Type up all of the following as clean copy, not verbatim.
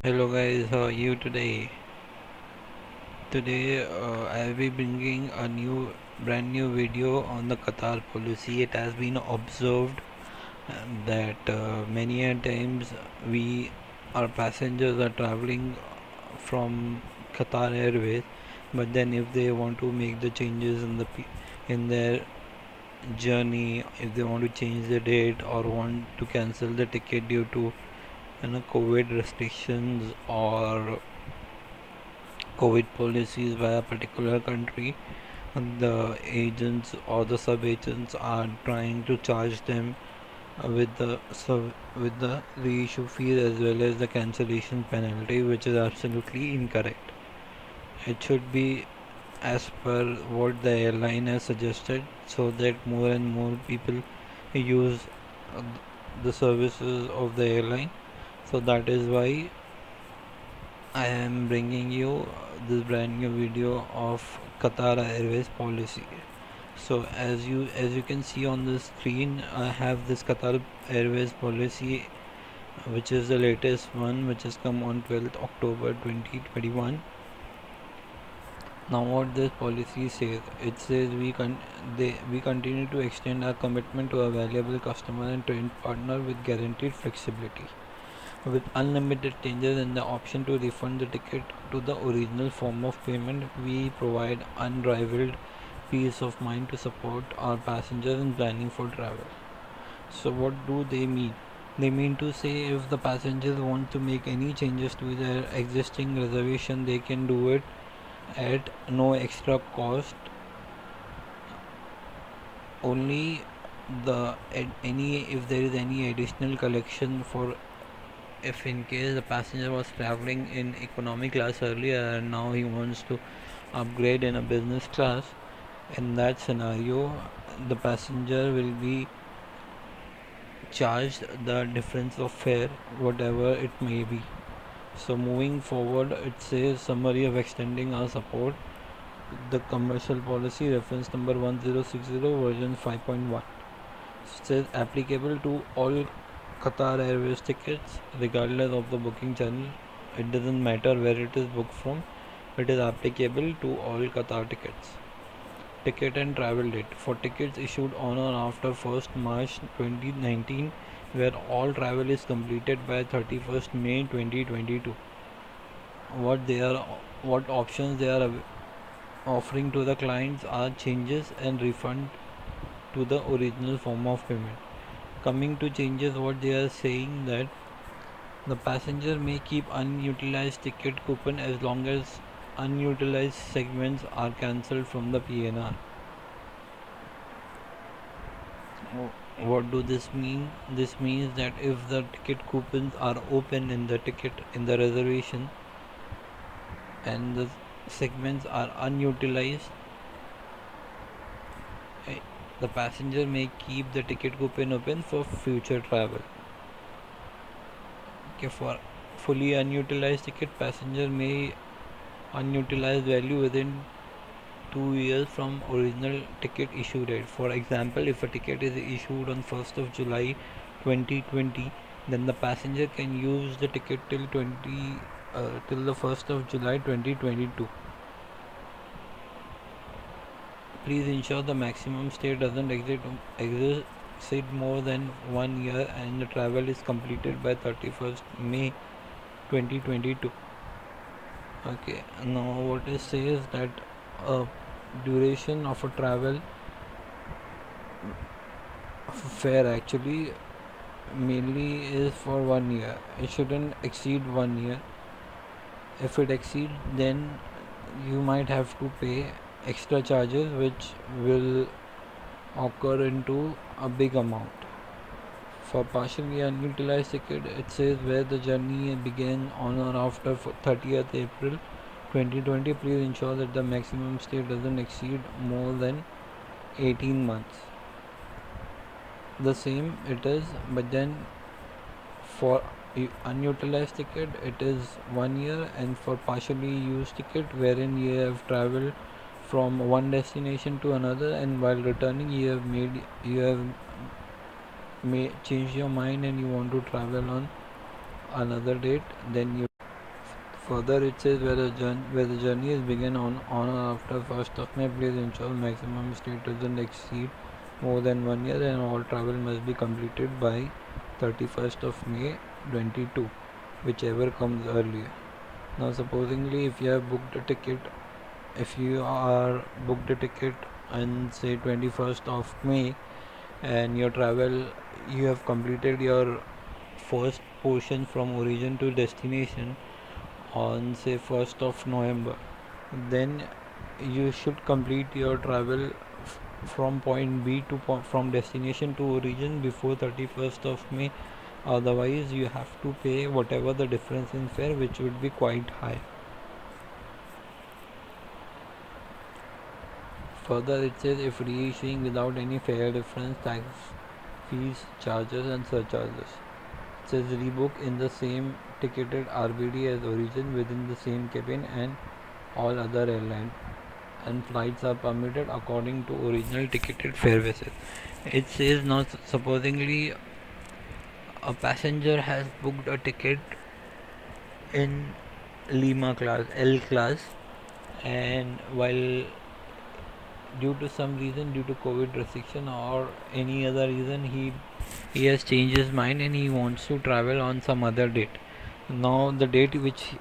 Hello guys, how are you today? Today I'll be bringing a brand new video on the Qatar policy. It has been observed that many a times our passengers are traveling from Qatar Airways, but then if they want to make the changes in their journey, if they want to change the date or want to cancel the ticket due to COVID restrictions or COVID policies by a particular country, the agents or the sub agents are trying to charge them with the reissue fees as well as the cancellation penalty, which is absolutely incorrect. It should be as per what the airline has suggested, so that more and more people use uh, the services of the airline. So that is why I am bringing you this brand new video of Qatar Airways policy. So as you can see on the screen, I have this Qatar Airways policy, which is the latest one, which has come on 12th October 2021. Now, what this policy says, it says we continue to extend our commitment to a valuable customer and trained partner with guaranteed flexibility, with unlimited changes and the option to refund the ticket to the original form of payment. We provide unrivaled peace of mind to support our passengers in planning for travel. So, what do they mean? They mean to say if the passengers want to make any changes to their existing reservation, they can do it at no extra cost. Only any if there is any additional collection for, if in case the passenger was traveling in economy class earlier and now he wants to upgrade in a business class, in that scenario the passenger will be charged the difference of fare, whatever it may be. So moving forward, it says summary of extending our support. The commercial policy reference number 1060 version 5.1 says applicable to all Qatar Airways tickets regardless of the booking channel. It doesn't matter where it is booked from, it is applicable to all Qatar tickets. Ticket and travel date for tickets issued on or after 1st March 2019, where all travel is completed by 31st May 2022. What they are what options they are offering to the clients are changes and refund to the original form of payment. Coming to changes, what they are saying that the passenger may keep unutilized ticket coupon as long as unutilized segments are cancelled from the PNR. What do this mean? This means that if the ticket coupons are open in the reservation and the segments are unutilized, the passenger may keep the ticket coupon open for future travel. Okay, for fully unutilized ticket, passenger may unutilized value within 2 years from original ticket issue date. For example, if a ticket is issued on 1st of July 2020, then the passenger can use the ticket till the 1st of July 2022. Please ensure the maximum stay doesn't exceed more than 1 year and the travel is completed by 31st May 2022. Okay, now what it says that duration of a travel fare actually mainly is for 1 year. It shouldn't exceed 1 year. If it exceeds, then you might have to pay extra charges, which will occur into a big amount. For partially unutilized ticket, it says where the journey began on or after 30th April 2020. Please ensure that the maximum stay doesn't exceed more than 18 months. The same it is, but then for unutilized ticket it is 1 year, and for partially used ticket wherein you have traveled from one destination to another and while returning you have changed your mind and you want to travel on another date, then you Further, it says where the journey is begin on or after 1st of May, please ensure maximum stay doesn't exceed more than 1 year, and all travel must be completed by 31st of May 22, whichever comes earlier. Now, supposingly, if you are booked a ticket on say 21st of May, and you have completed your first portion from origin to destination on say 1st of November, then you should complete your travel from point B to from destination to origin before 31st of May. Otherwise, you have to pay whatever the difference in fare, which would be quite high. Further, it says if reissuing without any fare difference, tax, fees, charges, and surcharges. It says rebook in the same ticketed RBD as origin within the same cabin and all other airline and flights are permitted according to original ticketed fare basis. It says now supposingly a passenger has booked a ticket in Lima class, L class, and while due to some reason, due to COVID restriction or any other reason, he has changed his mind and he wants to travel on some other date. Now the date which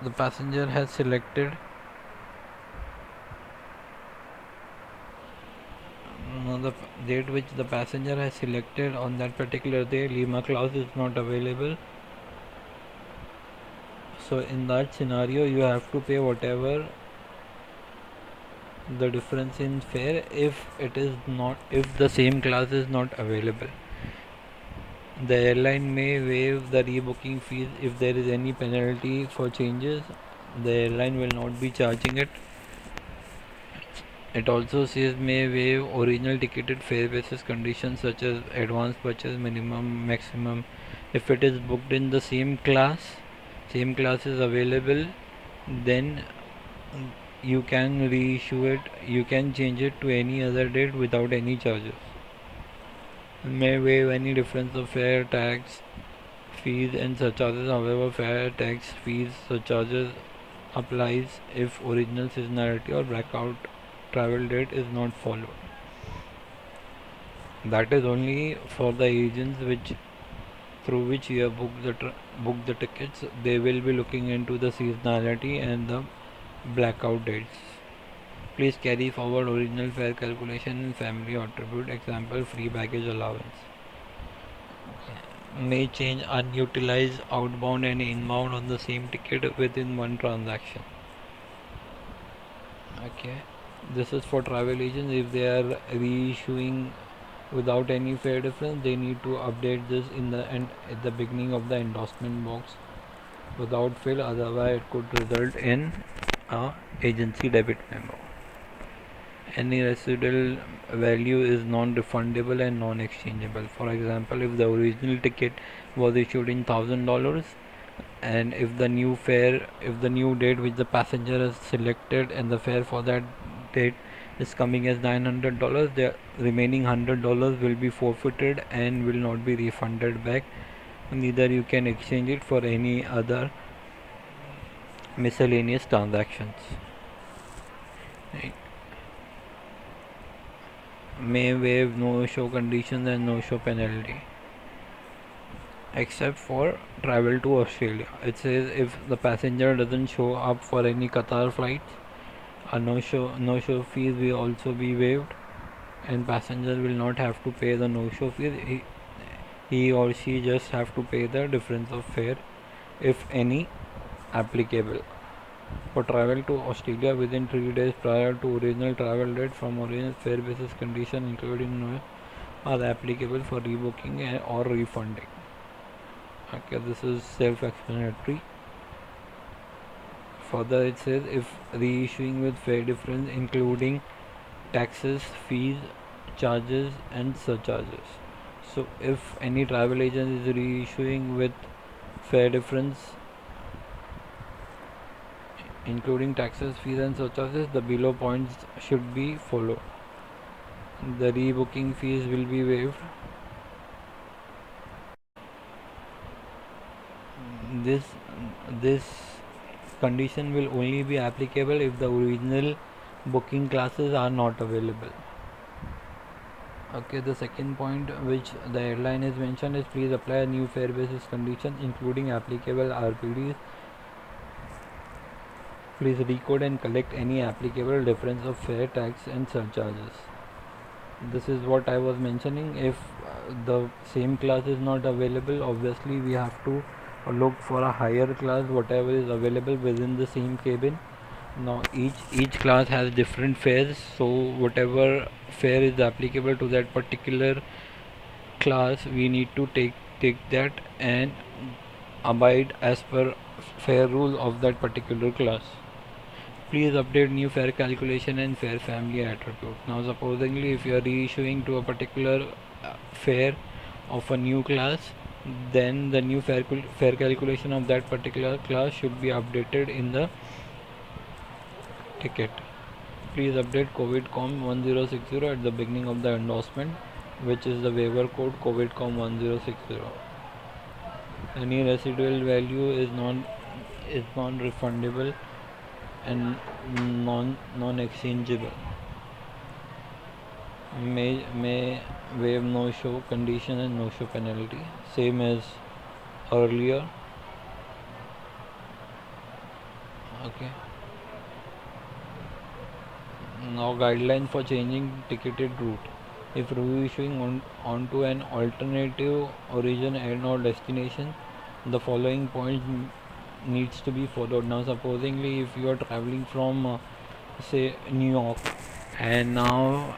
the passenger has selected the date which the passenger has selected on that particular day, Lima clause is not available. So in that scenario, you have to pay whatever the difference in fare if the same class is not available. The airline may waive the rebooking fees if there is any penalty for changes. The airline will not be charging it. It also says may waive original ticketed fare basis conditions such as advance purchase, minimum, maximum. If it is booked in the same class is available, then you can reissue it. You can change it to any other date without any charges. May waive any difference of fare, tax, fees and surcharges. However, fare, tax, fees, surcharges applies if original seasonality or blackout travel date is not followed. That is only for the agents through which you have booked the tickets. They will be looking into the seasonality and the blackout dates. Please carry forward original fare calculation in family attribute. Example, free baggage allowance. May change unutilized outbound and inbound on the same ticket within one transaction. Okay, this is for travel agents. If they are reissuing without any fare difference, they need to update this in the end at the beginning of the endorsement box without fail. Otherwise, it could result in a agency debit memo. Any residual value is non-refundable and non-exchangeable. For example, if the original ticket was issued in $1,000 and if the new date which the passenger has selected and the fare for that date is coming as $900, the remaining $100 will be forfeited and will not be refunded back. Neither you can exchange it for any other miscellaneous transactions. Right. May waive no-show conditions and no-show penalty except for travel to Australia. It says if the passenger doesn't show up for any Qatar flights, a no-show fees will also be waived, and passenger will not have to pay the no-show fees. He or she just have to pay the difference of fare, if any, applicable. For travel to Australia within 3 days prior to original travel date from original fare basis condition including no are applicable for rebooking or refunding. Okay, this is self-explanatory. Further, it says if reissuing with fare difference including taxes, fees, charges, and surcharges. So, if any travel agent is reissuing with fare difference including taxes, fees, and surcharges, the below points should be followed. The rebooking fees will be waived. This condition will only be applicable if the original booking classes are not available. Okay, the second point which the airline is mentioned is please apply a new fare basis condition including applicable RPDs. Please decode and collect any applicable difference of fare, tax and surcharges. This is what I was mentioning. If the same class is not available, obviously we have to look for a higher class, whatever is available within the same cabin. Now each class has different fares, so whatever fare is applicable to that particular class, we need to take that and abide as per fare rule of that particular class. Please update new fare calculation and fare family attribute. Now supposingly if you are reissuing to a particular fare of a new class, then the new fare calculation of that particular class should be updated in the ticket. Please update COVIDCOM 1060 at the beginning of the endorsement, which is the waiver code COVIDCOM 1060. Any residual value is non-refundable and non-exchangeable. May waive no-show condition and no-show penalty, same as earlier. Okay. Now guidelines for changing ticketed route. If reissuing onto an alternative origin and or destination, the following points needs to be followed. Now supposingly if you are traveling from say New York, and now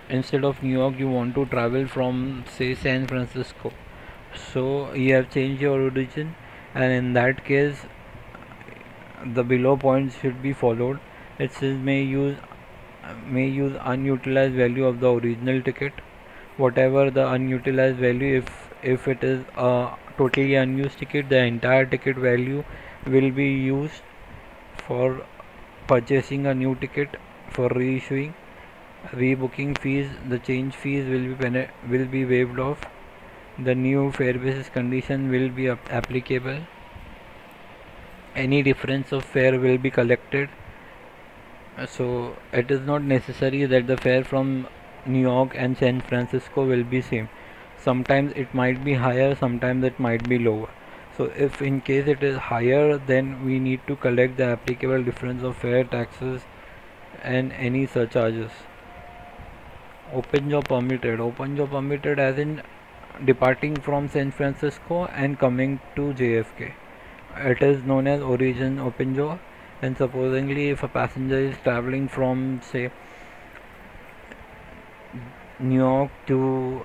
instead of New York you want to travel from say San Francisco, so you have changed your origin, and in that case the below points should be followed. It says may use unutilized value of the original ticket, whatever the unutilized value. If it is a totally unused ticket, the entire ticket value will be used for purchasing a new ticket. For reissuing, rebooking fees, the change fees will be waived off. The new fare basis condition will be applicable. Any difference of fare will be collected. So it is not necessary that the fare from New York and San Francisco will be same. Sometimes it might be higher, sometimes it might be lower. So if in case it is higher, then we need to collect the applicable difference of fare, taxes and any surcharges. Open jaw permitted as in departing from San Francisco and coming to JFK. It is known as origin open jaw. And supposingly if a passenger is traveling from say New York to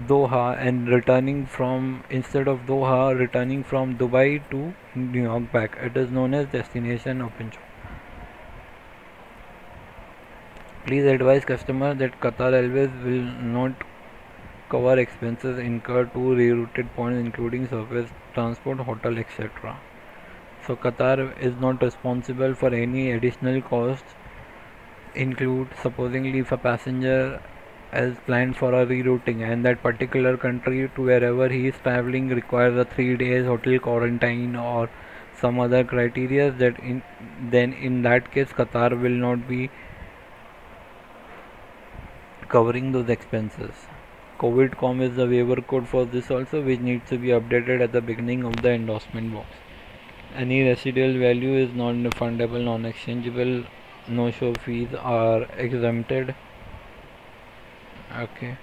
Doha and returning from, instead of Doha, returning from Dubai to New York back, it is known as destination open jaw. Please advise customer that Qatar Airways will not cover expenses incurred to rerouted points including surface transport, hotel, etc. So Qatar is not responsible for any additional costs include. Supposingly if a passenger has planned for a rerouting and that particular country to wherever he is traveling requires a 3 days hotel quarantine or some other criteria, then in that case Qatar will not be covering those expenses. COVIDCOM is the waiver code for this also, which needs to be updated at the beginning of the endorsement box. Any residual value is non-refundable, non-exchangeable, no-show fees are exempted. Okay.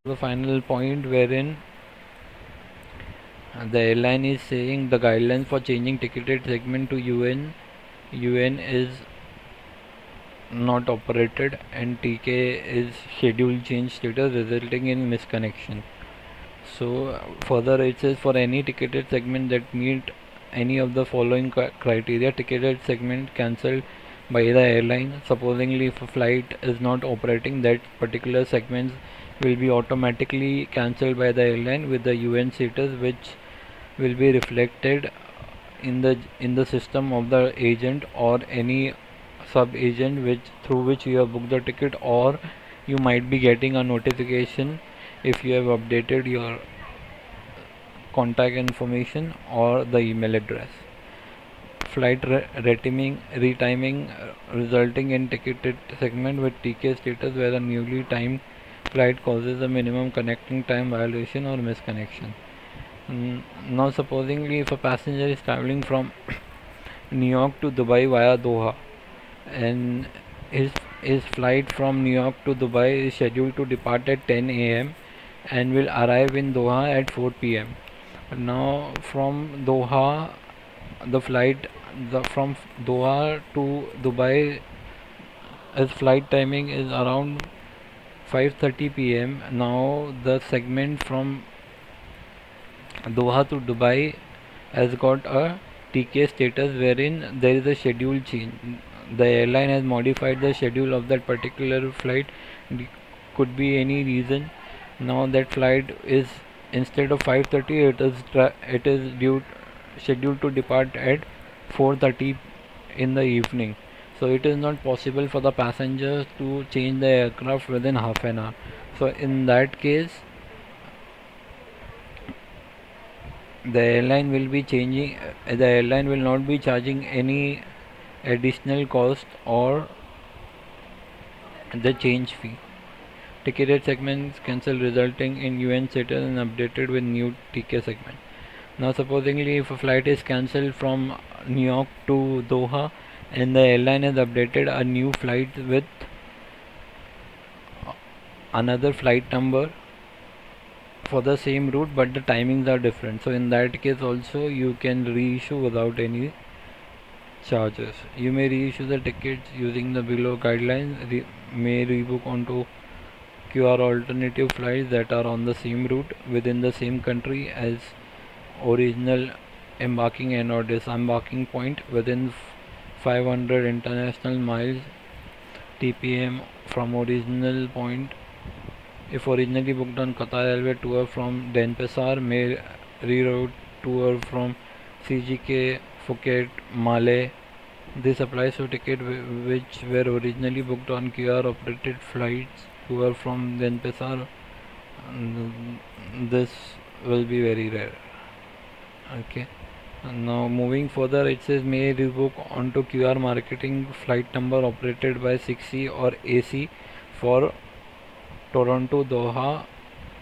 The final point wherein the airline is saying the guidelines for changing ticketed segment to UN is not operated and TK is schedule change status resulting in misconnection. So further it says for any ticketed segment that meet any of the following criteria, ticketed segment cancelled by the airline. Supposingly if a flight is not operating, that particular segments will be automatically cancelled by the airline with the UN status, which will be reflected in the system of the agent or any sub agent through which you have booked the ticket, or you might be getting a notification if you have updated your contact information or the email address. Flight retiming resulting in ticketed segment with TK status where the newly timed flight causes a minimum connecting time violation or misconnection. Now supposingly if a passenger is traveling from New York to Dubai via Doha, and his flight from New York to Dubai is scheduled to depart at 10 a.m. and will arrive in Doha at 4 p.m. Now from Doha, the flight from Doha to Dubai, his flight timing is around 5:30 p.m. Now the segment from Doha to Dubai has got a TK status wherein there is a schedule change. The airline has modified the schedule of that particular flight. Could be any reason. Now that flight is, instead of 5:30, it is scheduled to depart at 4:30 in the evening. So it is not possible for the passengers to change the aircraft within half an hour. So in that case, the airline will not be charging any additional cost or the change fee. Ticketed segments cancel resulting in UN status and updated with new TK segment. Now supposingly if a flight is cancelled from New York to Doha and the airline has updated a new flight with another flight number for the same route but the timings are different, so in that case also you can reissue without any charges. You may reissue the tickets using the below guidelines. May rebook onto QR alternative flights that are on the same route within the same country as original embarking and or disembarking point within 500 international miles TPM from original point. If originally booked on Qatar Airways tour from Denpasar, may reroute tour from CGK, Phuket, Malé. This applies to tickets which were originally booked on QR operated flights tour from Denpasar. This will be very rare. Okay. Now moving further, it says may rebook onto QR marketing flight number operated by 6C or AC for Toronto, Doha,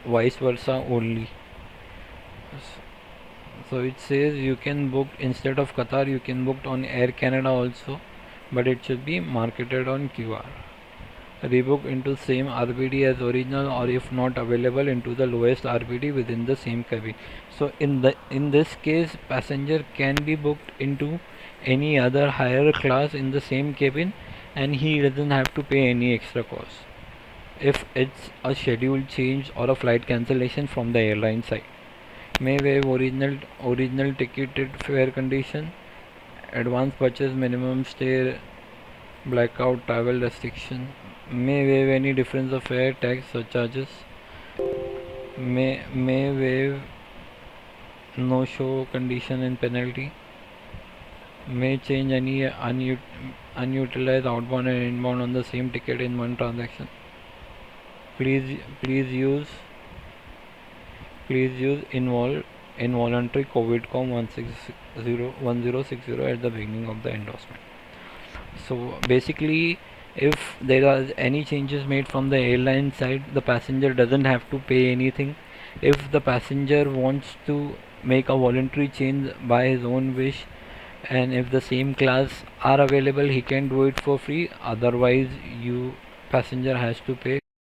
vice versa only. So it says you can book instead of Qatar, you can book on Air Canada also, but it should be marketed on QR. Rebook into same RPD as original, or if not available, into the lowest RPD within the same cabin. So in this case, passenger can be booked into any other higher class in the same cabin, and he doesn't have to pay any extra cost if it's a schedule change or a flight cancellation from the airline side. May waive original ticketed fare condition, advance purchase, minimum stay, blackout travel restriction. May waive any difference of fare, tax, surcharges. May waive no show condition and penalty. May change any unutilized outbound and inbound on the same ticket in one transaction. Please use involuntary COVIDcom 1060 at the beginning of the endorsement. So basically, if there are any changes made from the airline side, the passenger doesn't have to pay anything. If the passenger wants to make a voluntary change by his own wish, and if the same class are available, he can do it for free. Otherwise, passenger has to pay.